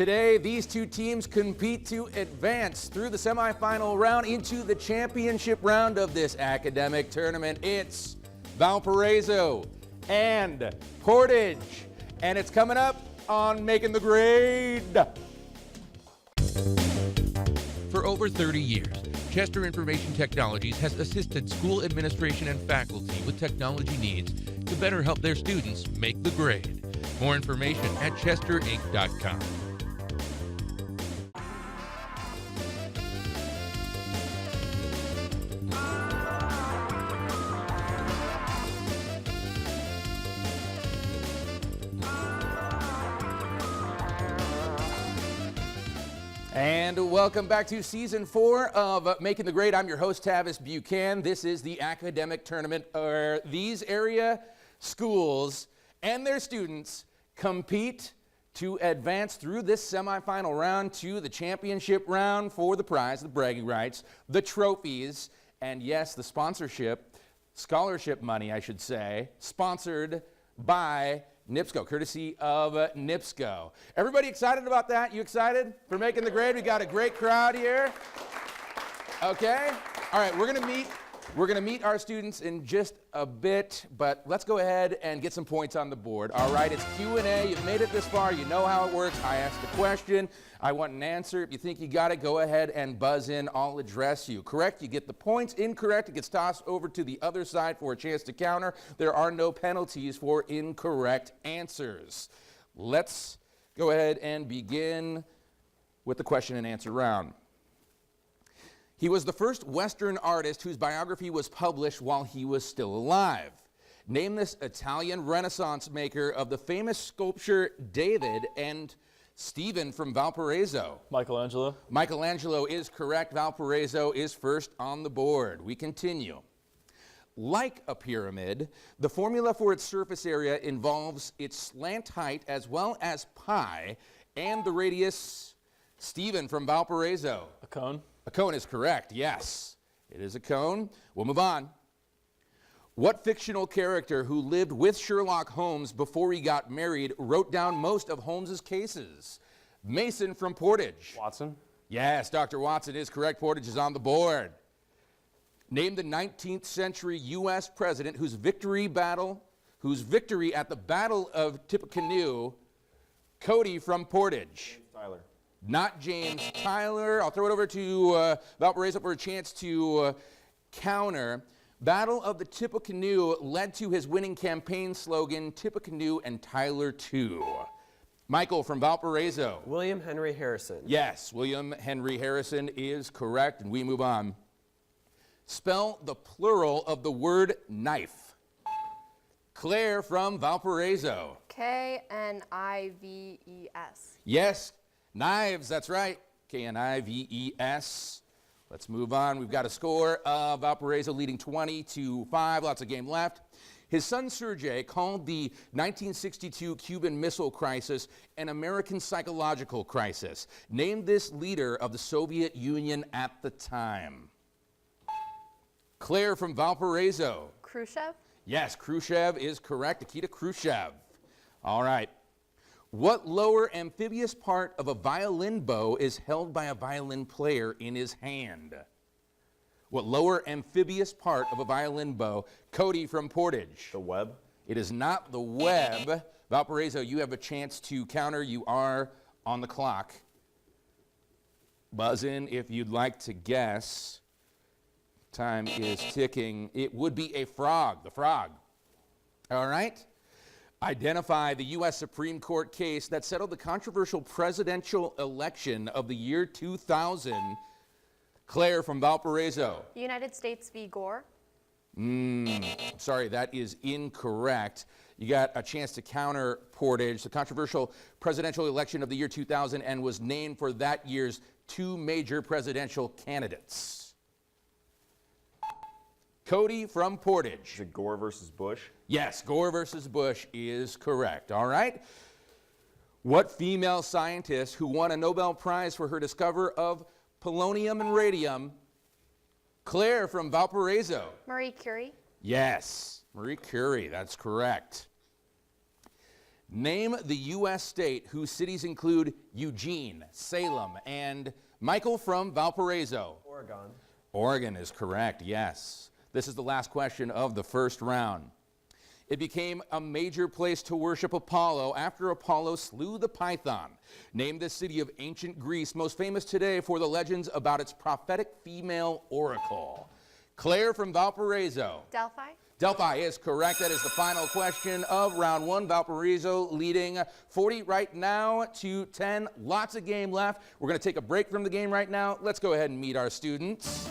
Today, these two teams compete to advance through the semifinal round into the championship round of this academic tournament. It's Valparaiso and Portage, and it's coming up on Making the Grade. For over 30 years, Chester Information Technologies has assisted school administration and faculty with technology needs to better help their students make the grade. More information at chesterinc.com. And welcome back to Season 4 of Making the Grade. I'm your host, Tavis Buchanan. This is the academic tournament where these area schools and their students compete to advance through this semifinal round to the championship round for the prize, the bragging rights, the trophies, and yes, the sponsorship, scholarship money, I should say, sponsored by NIPSCO, courtesy of NIPSCO. Everybody excited about that? You excited for Making the Grade? We got a great crowd here. Okay. All right, we're gonna meet our students in just a bit, but let's go ahead and get some points on the board. All right, it's Q&A. You've made it this far. You know how it works. I ask the question. I want an answer. If you think you got it, go ahead and buzz in. I'll address you. Correct, you get the points. Incorrect, it gets tossed over to the other side for a chance to counter. There are no penalties for incorrect answers. Let's go ahead and begin with the question and answer round. He was the first Western artist whose biography was published while he was still alive. Name this Italian Renaissance maker of the famous sculpture David and Stephen from Valparaiso. Michelangelo. Michelangelo is correct. Valparaiso is first on the board. We continue. Like a pyramid, the formula for its surface area involves its slant height as well as pi and the radius. Stephen from Valparaiso. A cone. A cone is correct, yes. It is a cone. We'll move on. What fictional character who lived with Sherlock Holmes before he got married wrote down most of Holmes's cases? Mason from Portage. Watson. Yes, Dr. Watson is correct. Portage is on the board. Name the 19th century U.S. president whose victory at the Battle of Tippecanoe. Cody from Portage. James Tyler. Not James Tyler. I'll throw it over to Valparaiso for a chance to counter. Battle of the Tippecanoe led to his winning campaign slogan, Tippecanoe and Tyler too. Michael from Valparaiso. William Henry Harrison. Yes, William Henry Harrison is correct, and we move on. Spell the plural of the word knife. Claire from Valparaiso. K-N-I-V-E-S. Yes, knives, that's right. K-N-I-V-E-S. Let's move on. We've got a score of Valparaiso leading 20-5. Lots of game left. His son Sergei called the 1962 Cuban Missile Crisis an American psychological crisis. Name this leader of the Soviet Union at the time. Claire from Valparaiso. Khrushchev? Yes, Khrushchev is correct. Nikita Khrushchev. All right. What lower amphibious part of a violin bow is held by a violin player in his hand? What lower amphibious part of a violin bow? Cody from Portage. The web. It is not the web. Valparaiso, you have a chance to counter. You are on the clock. Buzz in if you'd like to guess. Time is ticking. It would be a frog, the frog. All right. Identify the U.S. Supreme Court case that settled the controversial presidential election of the year 2000. Claire from Valparaiso. United States v. Gore. Sorry, that is incorrect. You got a chance to counter Portage. The controversial presidential election of the year 2000 and was named for that year's two major presidential candidates. Cody from Portage. Is it Gore versus Bush? Yes, Gore versus Bush is correct. All right. What female scientist who won a Nobel Prize for her discovery of polonium and radium? Claire from Valparaiso. Marie Curie. Yes, Marie Curie, that's correct. Name the U.S. state whose cities include Eugene, Salem, and Michael from Valparaiso. Oregon. Oregon is correct, yes. This is the last question of the first round. It became a major place to worship Apollo after Apollo slew the Python. Name the city of ancient Greece most famous today for the legends about its prophetic female oracle. Claire from Valparaiso. Delphi. Delphi is correct. That is the final question of round one. Valparaiso leading 40 right now to 10. Lots of game left. We're going to take a break from the game right now. Let's go ahead and meet our students.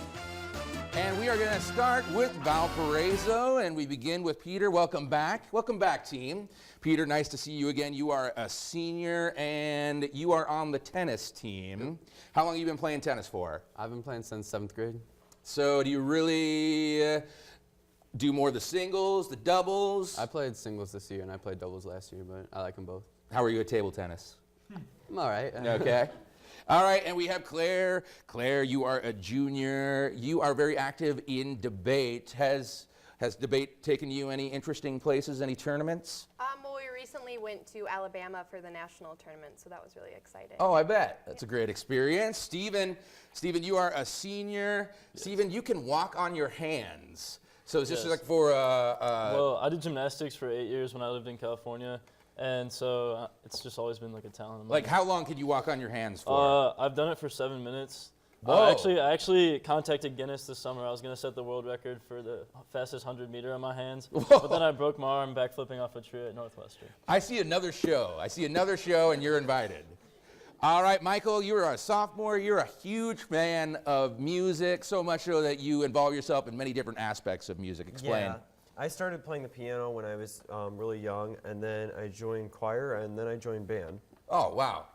And we are going to start with Valparaiso, and we begin with Peter. Welcome back. Welcome back, team. Peter, nice to see you again. You are a senior, and you are on the tennis team. How long have you been playing tennis for? I've been playing since 7th grade. So do you really do more of the singles, the doubles? I played singles this year, and I played doubles last year, but I like them both. How are you at table tennis? I'm all right. Okay. All right, and we have Claire. Claire, you are a junior. You are very active in debate. Has debate taken you any interesting places, any tournaments? Well, we recently went to Alabama for the national tournament, so that was really exciting. Oh, I bet. That's a great experience. Stephen, you are a senior. Yes. Stephen, you can walk on your hands. So is this like for Well, I did gymnastics for 8 years when I lived in California. And so it's just always been like a talent of mine. Like how long could you walk on your hands for? I've done it for 7 minutes. Whoa. I actually contacted Guinness this summer. I was going to set the world record for the fastest 100 meter on my hands. Whoa. But then I broke my arm backflipping off a tree at Northwestern. I see another show, and you're invited. All right, Michael, you're a sophomore. You're a huge fan of music, so much so that you involve yourself in many different aspects of music. Explain. Yeah. I started playing the piano when I was really young, and then I joined choir, and then I joined band. Oh, wow.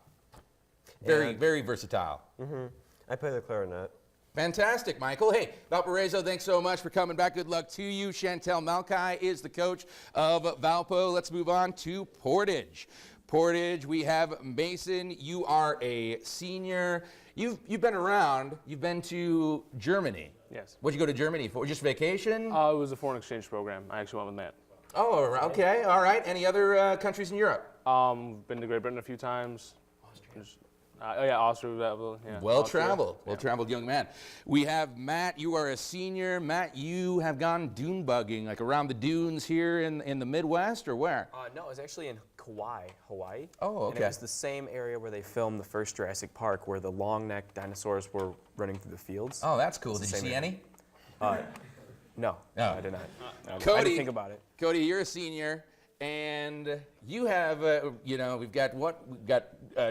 Very versatile. Mm-hmm. I play the clarinet. Fantastic, Michael. Hey, Valparaiso, thanks so much for coming back. Good luck to you. Chantel Malkai is the coach of Valpo. Let's move on to Portage. Portage, we have Mason. You are a senior. You've been around. You've been to Germany. Yes. What'd you go to Germany for? Just vacation? It was a foreign exchange program. I actually went with Matt. Oh, okay. All right. Any other countries in Europe? Been to Great Britain a few times. Austria. Yeah, Well-traveled young man. We have Matt. You are a senior. Matt, you have gone dune bugging, like around the dunes here in the Midwest, or where? No, it was actually in Kauai, Hawaii. Oh, okay. And it was the same area where they filmed the first Jurassic Park, where the long-necked dinosaurs were running through the fields. Oh, that's cool. Did you see any? No, I did not. Cody, I didn't think about it. Cody, you're a senior, and you have, we've got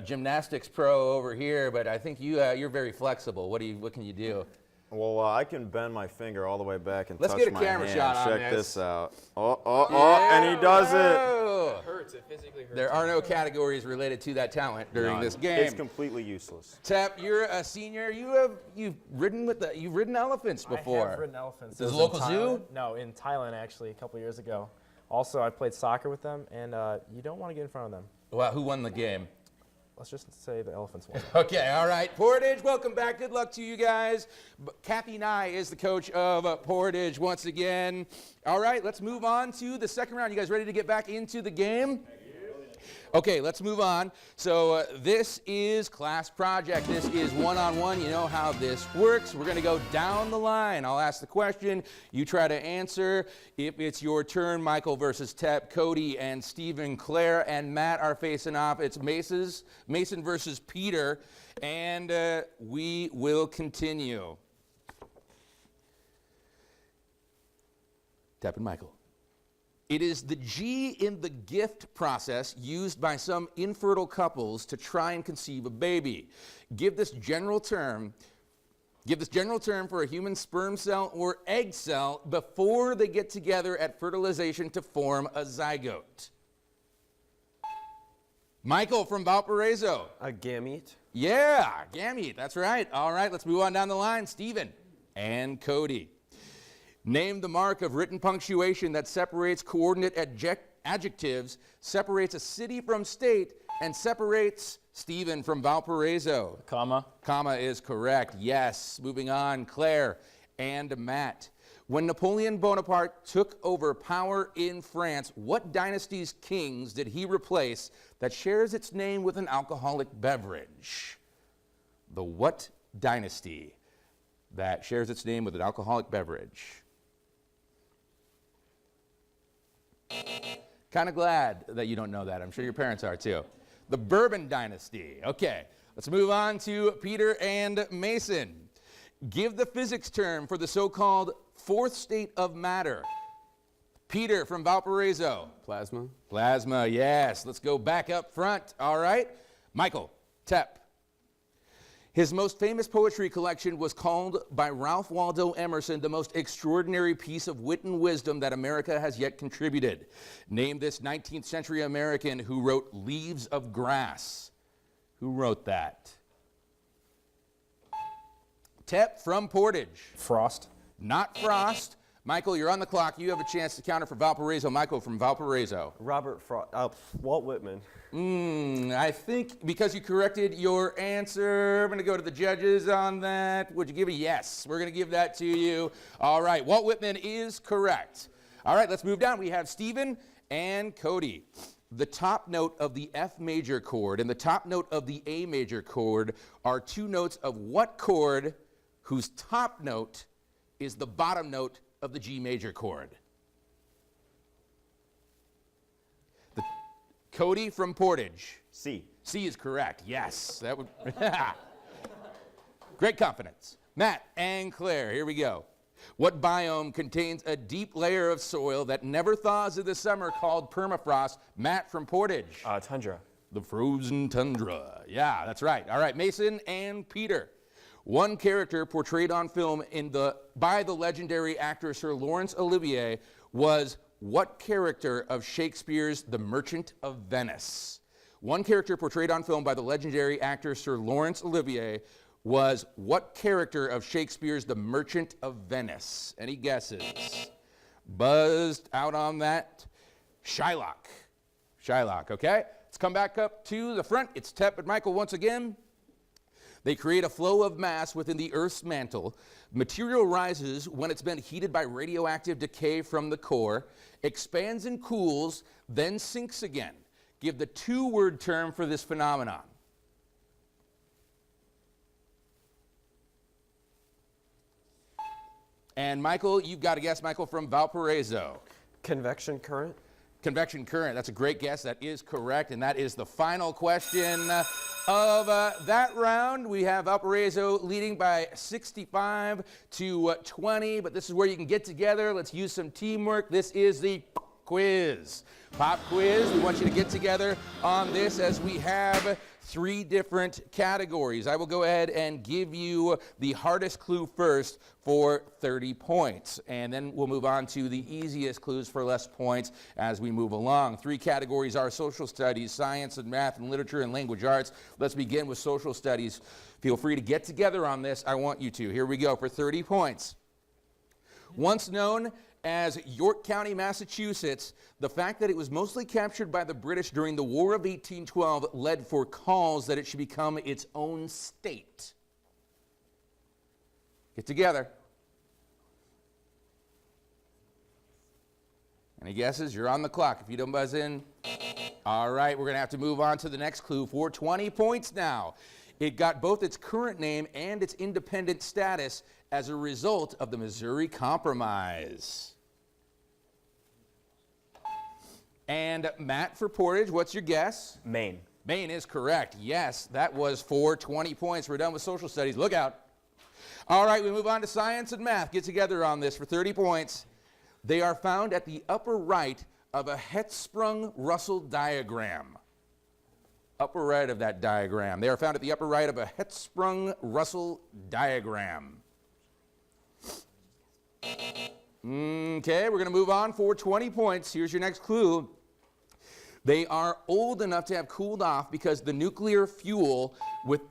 gymnastics pro over here, but I think you're very flexible. What can you do? Well, I can bend my finger all the way back and Let's touch get a my camera hand. shot on Check this. this out. And he does it. It hurts. It physically hurts. There are no categories related to that talent during this game. It's completely useless. Tep, you're a senior. You've ridden elephants before. I have ridden elephants. Is It it was local in zoo? Thailand. No, in Thailand actually a couple years ago. Also, I played soccer with them, and you don't want to get in front of them. Well, who won the game? Let's just say the elephants won. Okay, all right. Portage, welcome back. Good luck to you guys. Kathy Nye is the coach of Portage once again. All right, let's move on to the second round. You guys ready to get back into the game? Okay, let's move on. So this is class project. This is one-on-one. You know how this works. We're going to go down the line. I'll ask the question. You try to answer. If it's your turn, Michael versus Tep, Cody and Stephen, Claire and Matt are facing off. It's Mason versus Peter, and we will continue. Tep and Michael. It is the G in the gift process used by some infertile couples to try and conceive a baby. Give this general term for a human sperm cell or egg cell before they get together at fertilization to form a zygote. Michael from Valparaiso. A gamete. Yeah, gamete, that's right. All right, let's move on down the line. Stephen and Cody. Name the mark of written punctuation that separates coordinate adjectives, separates a city from state, and separates Stephen from Valparaiso. Comma. Comma is correct, yes. Moving on, Claire and Matt. When Napoleon Bonaparte took over power in France, what dynasty's kings did he replace that shares its name with an alcoholic beverage? The what dynasty that shares its name with an alcoholic beverage? Kind of glad that you don't know that. I'm sure your parents are too. The Bourbon dynasty. Okay, let's move on to Peter and Mason. Give the physics term for the so-called fourth state of matter. Peter from Valparaiso. Plasma. Plasma, yes. Let's go back up front. All right. Michael, Tep. His most famous poetry collection was called by Ralph Waldo Emerson the most extraordinary piece of wit and wisdom that America has yet contributed. Name this 19th century American who wrote Leaves of Grass. Who wrote that? Tep from Portage. Frost. Not Frost. Michael, you're on the clock. You have a chance to counter for Valparaiso. Michael from Valparaiso. Walt Whitman. I think because you corrected your answer, I'm going to go to the judges on that. Would you give a yes? We're going to give that to you. All right, Walt Whitman is correct. All right, let's move down. We have Stephen and Cody. The top note of the F major chord and the top note of the A major chord are two notes of what chord whose top note is the bottom note of the G major chord? Cody from Portage. C. C is correct. Yes, that would. Great confidence. Matt and Claire, here we go. What biome contains a deep layer of soil that never thaws in the summer called permafrost? Matt from Portage. Tundra. The frozen tundra. Yeah, that's right. All right, Mason and Peter. One character portrayed on film by the legendary actor Sir Laurence Olivier was what character of Shakespeare's The Merchant of Venice? One character portrayed on film by the legendary actor Sir Laurence Olivier was what character of Shakespeare's The Merchant of Venice? Any guesses? Buzzed out on that? Shylock. Shylock, okay? Let's come back up to the front. It's Tep and Michael once again. They create a flow of mass within the Earth's mantle. Material rises when it's been heated by radioactive decay from the core, expands and cools, then sinks again. Give the two-word term for this phenomenon. And Michael, you've got to guess, Michael, from Valparaiso. Convection current. Convection current, that's a great guess. That is correct, and that is the final question of that round. We have Valparaiso leading by 65 to 20, but this is where you can get together. Let's use some teamwork. This is the quiz. Pop quiz. We want you to get together on this as we have 3 different categories. I will go ahead and give you the hardest clue first for 30 points. And then we'll move on to the easiest clues for less points as we move along. 3 categories are social studies, science and math and literature and language arts. Let's begin with social studies. Feel free to get together on this. I want you to. Here we go for 30 points. Once known as York County, Massachusetts, the fact that it was mostly captured by the British during the War of 1812 led for calls that it should become its own state. Get together. Any guesses? You're on the clock. If you don't buzz in. All right, we're going to have to move on to the next clue for 20 points now. It got both its current name and its independent status as a result of the Missouri Compromise. And Matt for Portage, what's your guess? Maine. Maine is correct. Yes, that was for 20 points. We're done with social studies. Look out. All right, we move on to science and math. Get together on this for 30 points. They are found at the upper right of a Hertzsprung-Russell diagram. Upper right of that diagram. They are found at the upper right of a Hertzsprung-Russell diagram. Okay, we're going to move on for 20 points. Here's your next clue. They are old enough to have cooled off because the nuclear fuel with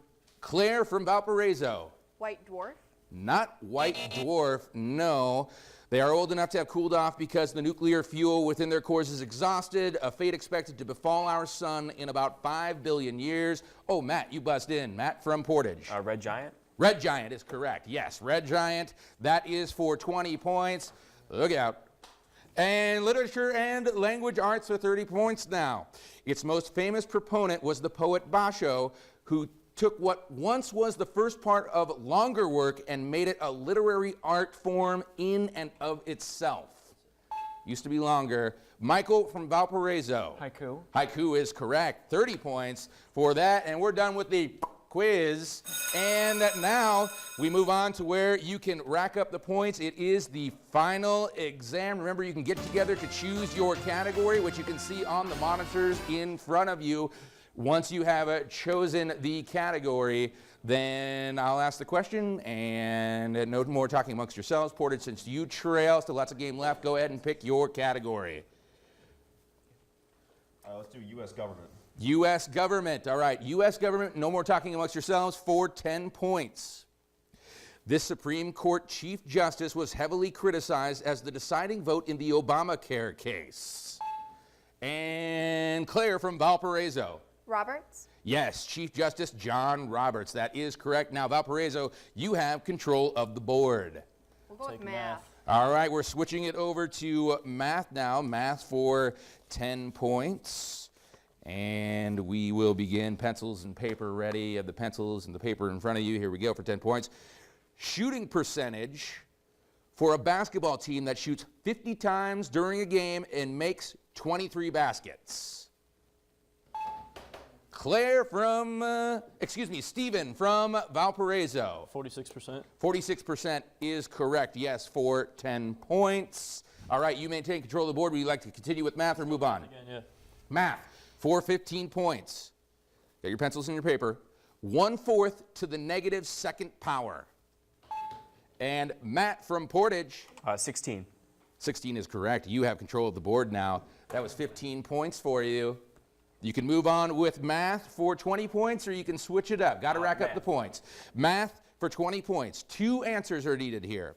Claire from Valparaiso. White dwarf? Not white dwarf, no. They are old enough to have cooled off because the nuclear fuel within their cores is exhausted, a fate expected to befall our sun in about 5 billion years. Oh, Matt, you buzzed in. Matt from Portage. Red Giant. Red Giant is correct. Yes, Red Giant. That is for 20 points. Look out. And literature and language arts for 30 points now. Its most famous proponent was the poet Basho, who took what once was the first part of longer work and made it a literary art form in and of itself. Used to be longer. Michael from Valparaiso. Haiku. Haiku is correct. 30 points for that. And we're done with the quiz. And now we move on to where you can rack up the points. It is the final exam. Remember, you can get together to choose your category, which you can see on the monitors in front of you. Once you have chosen the category, then I'll ask the question, and no more talking amongst yourselves. Portage, since you trail, still lots of game left, go ahead and pick your category. Let's do U.S. government. U.S. government. All right, U.S. government, no more talking amongst yourselves, for 10 points. This Supreme Court Chief Justice was heavily criticized as the deciding vote in the Obamacare case. And Claire from Valparaiso. Roberts? Yes, Chief Justice John Roberts. That is correct. Now, Valparaiso, you have control of the board. We'll go with Take math. All right, we're switching it over to math now. Math for 10 points. And we will begin. Pencils and paper ready. You have the pencils and the paper in front of you. Here we go for 10 points. Shooting percentage for a basketball team that shoots 50 times during a game and makes 23 baskets. Claire from, Stephen from Valparaiso. 46%. 46% is correct, yes, for 10 points. All right, you maintain control of the board. Would you like to continue with math or move on? Again, yeah. Math for 15 points. Got your pencils and your paper. 1/4 to the negative second power. And Matt from Portage. 16. 16 is correct. You have control of the board now. That was 15 points for you. You can move on with math for 20 points, or you can switch it up. Got to rack up the points. Math for 20 points. 2 answers are needed here.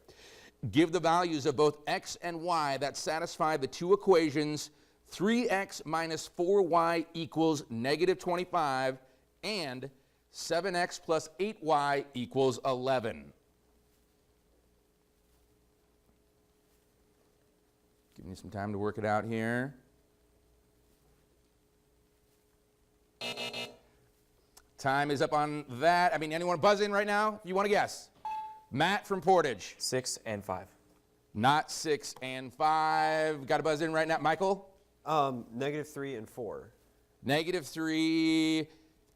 Give the values of both x and y that satisfy the 2 equations 3x minus 4y equals negative 25 and 7x plus 8y equals 11. Give me some time to work it out here. Time is up on that. I mean, anyone buzz in right now? You want to guess? Matt from Portage. 6 and 5. Not 6 and 5. Got to buzz in right now. Michael? -3 and 4. -3.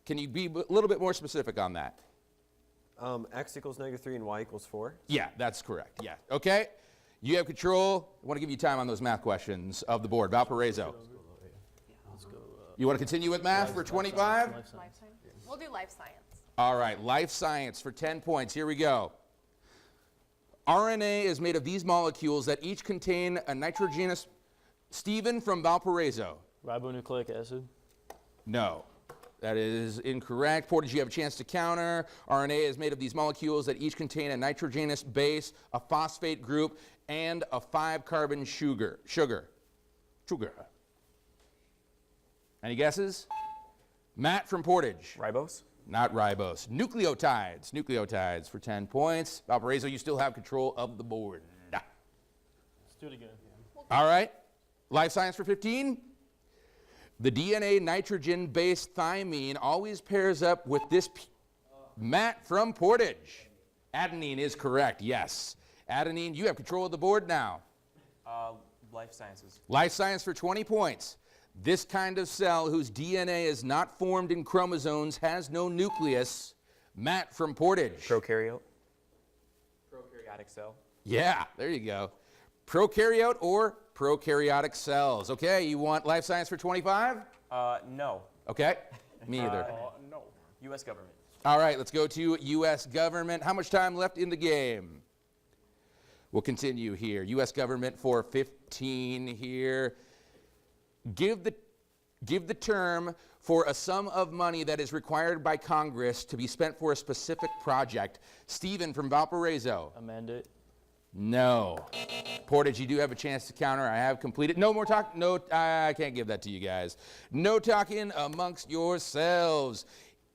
Can you be a little bit more specific on that? X equals -3 and Y equals 4. Yeah, that's correct. Yeah. Okay. You have control. I want to give you time on those math questions of the board. Valparaiso. You want to continue with math for 25? Life science. We'll do life science. All right, life science for 10 points. Here we go. RNA is made of these molecules that each contain a nitrogenous. Stephen from Valparaiso. Ribonucleic acid. No, that is incorrect. Portage, you have a chance to counter. RNA is made of these molecules that each contain a nitrogenous base, a phosphate group, and a 5-carbon sugar. Any guesses? Matt from Portage. Ribose? Not ribose. Nucleotides. Nucleotides for 10 points. Valparaiso, you still have control of the board. Let's do it again. All right. Life science for 15. The DNA nitrogen-based thymine always pairs up with this. Matt from Portage. Adenine is correct, yes. Adenine, you have control of the board now. Life sciences. Life science for 20 points. This kind of cell whose DNA is not formed in chromosomes has no nucleus. Matt from Portage. Prokaryote. Prokaryotic cell. Yeah, there you go. Prokaryote or prokaryotic cells. Okay, you want life science for 25? No. Okay, me either. No. U.S. government. All right, let's go to U.S. government. How much time left in the game? We'll continue here. U.S. government for 15 here. Give the term for a sum of money that is required by Congress to be spent for a specific project. Stephen from Valparaiso. A mandate. No. Portage, you do have a chance to counter. I have completed. No more talk. No, I can't give that to you guys. No talking amongst yourselves.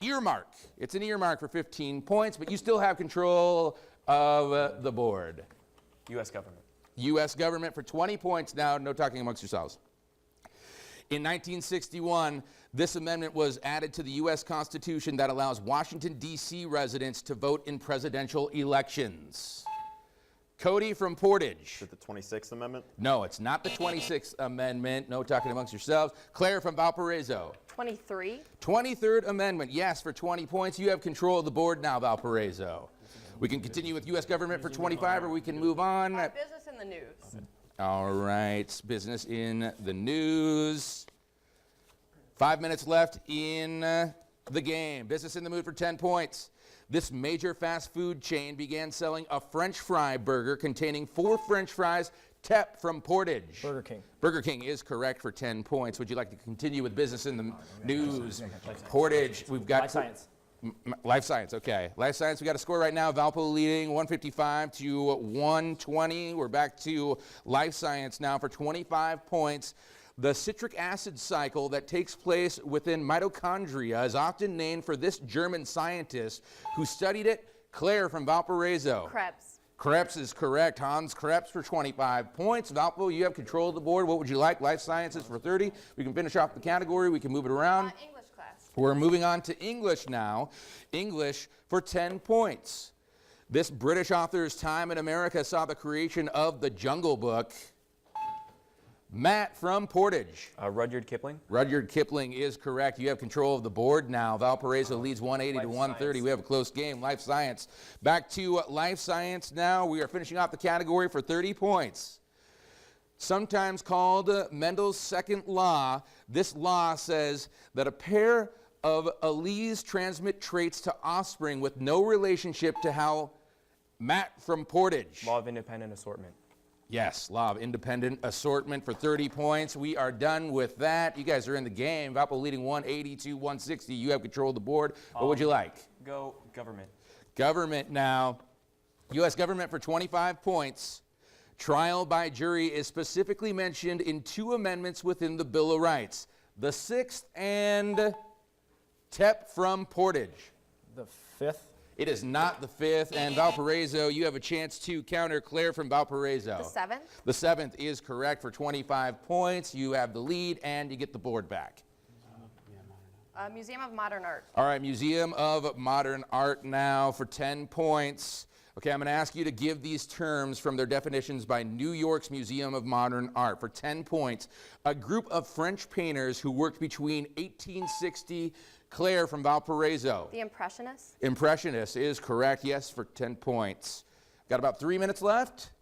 earmark. It's an earmark for 15 points, but you still have control of the board. U.S. government. U.S. government for 20 points now. No talking amongst yourselves. In 1961, this amendment was added to the U.S. Constitution that allows Washington, D.C. residents to vote in presidential elections. Cody from Portage. Is it the 26th Amendment? No, it's not the 26th Amendment. No talking amongst yourselves. Claire from Valparaiso. 23. 23rd Amendment, yes, for 20 points. You have control of the board now, Valparaiso. We can continue with U.S. government for 25, or we can move on. Business in the news. All right, business in the news. 5 minutes left in the game. Business in the mood for 10 points. This major fast food chain began selling a French fry burger containing 4 French fries. Tep from Portage. Burger King. Burger King is correct for 10 points. Would you like to continue with business in the news? Portage, we've got Life science. Life science, okay. Life science, we got a score right now. Valpo leading 155 to 120. We're back to life science now for 25 points. The citric acid cycle that takes place within mitochondria is often named for this German scientist who studied it. Claire from Valparaiso. Krebs. Krebs is correct. Hans Krebs for 25 points. Valpo, you have control of the board. What would you like? Life sciences for 30. We can finish off the category. We can move it around. English class. We're moving on to English now. English for 10 points. This British author's time in America saw the creation of the Jungle Book. Matt from Portage. Rudyard Kipling. Rudyard Kipling is correct. You have control of the board now. Valparaiso leads 180 to 130. We have a close game. Life science. Back to life science now. We are finishing off the category for 30 points. Sometimes called Mendel's second law, this law says that a pair of alleles transmit traits to offspring with no relationship to how Matt from Portage. Law of independent assortment. Yes, law of independent assortment for 30 points. We are done with that. You guys are in the game. Valpo leading 180 to 160. You have control of the board. What would you like? Go government. Government now. U.S. government for 25 points. Trial by jury is specifically mentioned in 2 amendments within the Bill of Rights. The 6th and Tep from Portage. The 5th. It is not the 5th, and Valparaiso, you have a chance to counter. Claire from Valparaiso. The 7th. The 7th is correct for 25 points. You have the lead, and you get the board back. Museum of Modern Art. All right, Museum of Modern Art now for 10 points. Okay, I'm going to ask you to give these terms from their definitions by New York's Museum of Modern Art. For 10 points, a group of French painters who worked between 1860. Claire from Valparaiso. The Impressionists. Impressionist is correct, yes, for 10 points. Got about 3 minutes left.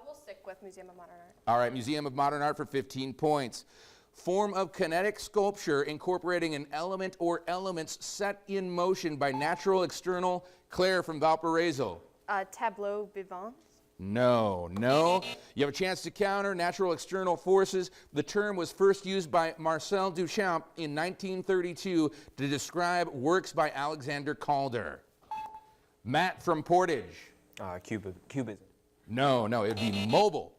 We'll stick with Museum of Modern Art. All right, Museum of Modern Art for 15 points. Form of kinetic sculpture incorporating an element or elements set in motion by natural external. Claire from Valparaiso. Tableau vivant. No. You have a chance to counter natural external forces. The term was first used by Marcel Duchamp in 1932 to describe works by Alexander Calder. Matt from Portage. Cubism. No, it'd be mobile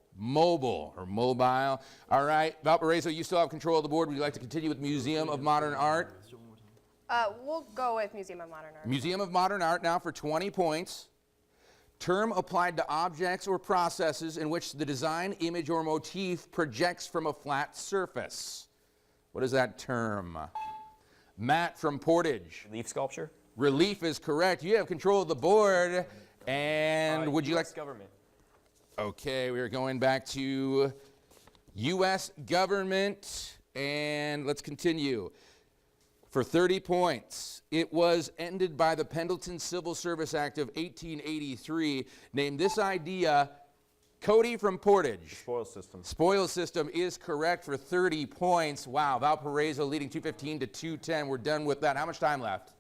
or mobile. All right, Valparaiso, you still have control of the board. Would you like to continue with Museum of Modern Art? We'll go with Museum of Modern Art. Museum of Modern Art now for 20 points. Term applied to objects or processes in which the design, image, or motif projects from a flat surface. What is that term? Matt from Portage. Relief sculpture. Relief is correct. You have control of the board. And would you like... government. Okay, we are going back to U.S. government. And let's continue. For 30 points, it was ended by the Pendleton Civil Service Act of 1883. Named this idea, Cody from Portage. Spoil system. Spoil system is correct for 30 points. Wow, Valparaiso leading 215 to 210. We're done with that. How much time left?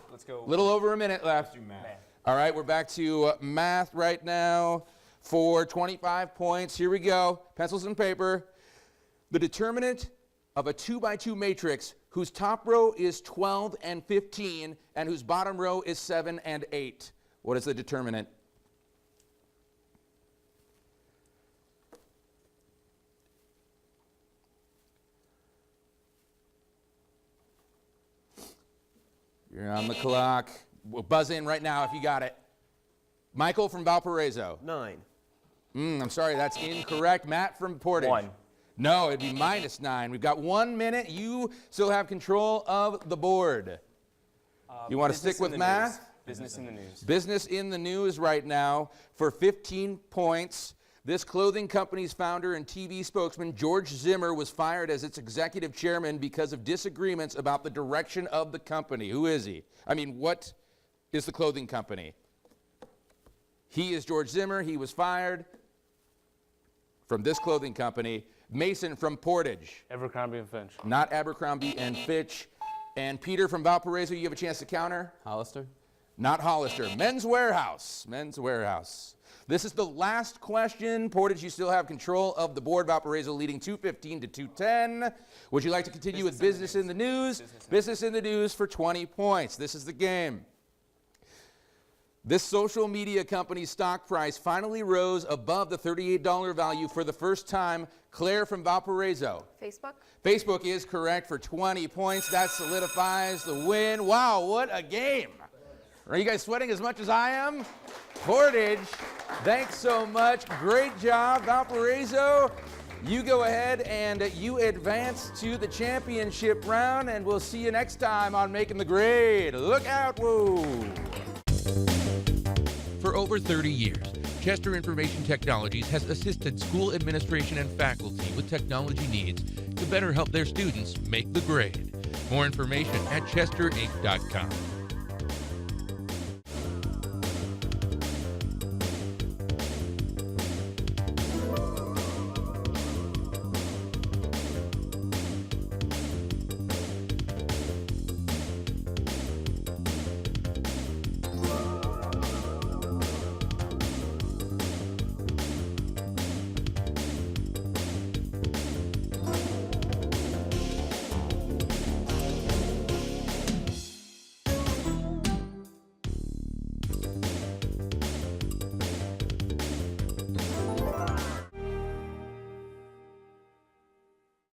Let's go. Little over a minute left. Do math. All right, we're back to math right now for 25 points. Here we go. Pencils and paper. The determinant of a 2x2 matrix whose top row is 12 and 15 and whose bottom row is 7 and 8. What is the determinant? You're on the clock. We'll buzz in right now if you got it. Michael from Valparaiso. 9. I'm sorry, that's incorrect. Matt from Portage. 1. No, it'd be -9. We've got 1 minute. You still have control of the board. You want to stick with math? Business in the news. Business in the news right now for 15 points. This clothing company's founder and TV spokesman, George Zimmer, was fired as its executive chairman because of disagreements about the direction of the company. Who is he? I mean, what is the clothing company? He is George Zimmer. He was fired from this clothing company. Mason from Portage. Abercrombie and Finch. Not Abercrombie and Fitch. And Peter from Valparaiso, you have a chance to counter? Hollister? Not Hollister. Men's Warehouse. Men's Warehouse. This is the last question. Portage, you still have control of the board. Valparaiso leading 215 to 210. Would you like to continue with Business in the News? Business in the News for 20 points. This is the game. This social media company's stock price finally rose above the $38 value for the first time. Claire from Valparaiso. Facebook? Facebook is correct for 20 points. That solidifies the win. Wow, what a game. Are you guys sweating as much as I am? Portage, thanks so much. Great job, Valparaiso. You go ahead and you advance to the championship round, and we'll see you next time on Making the Grade. Look out, whoa. For over 30 years, Chester Information Technologies has assisted school administration and faculty with technology needs to better help their students make the grade. More information at chesterinc.com.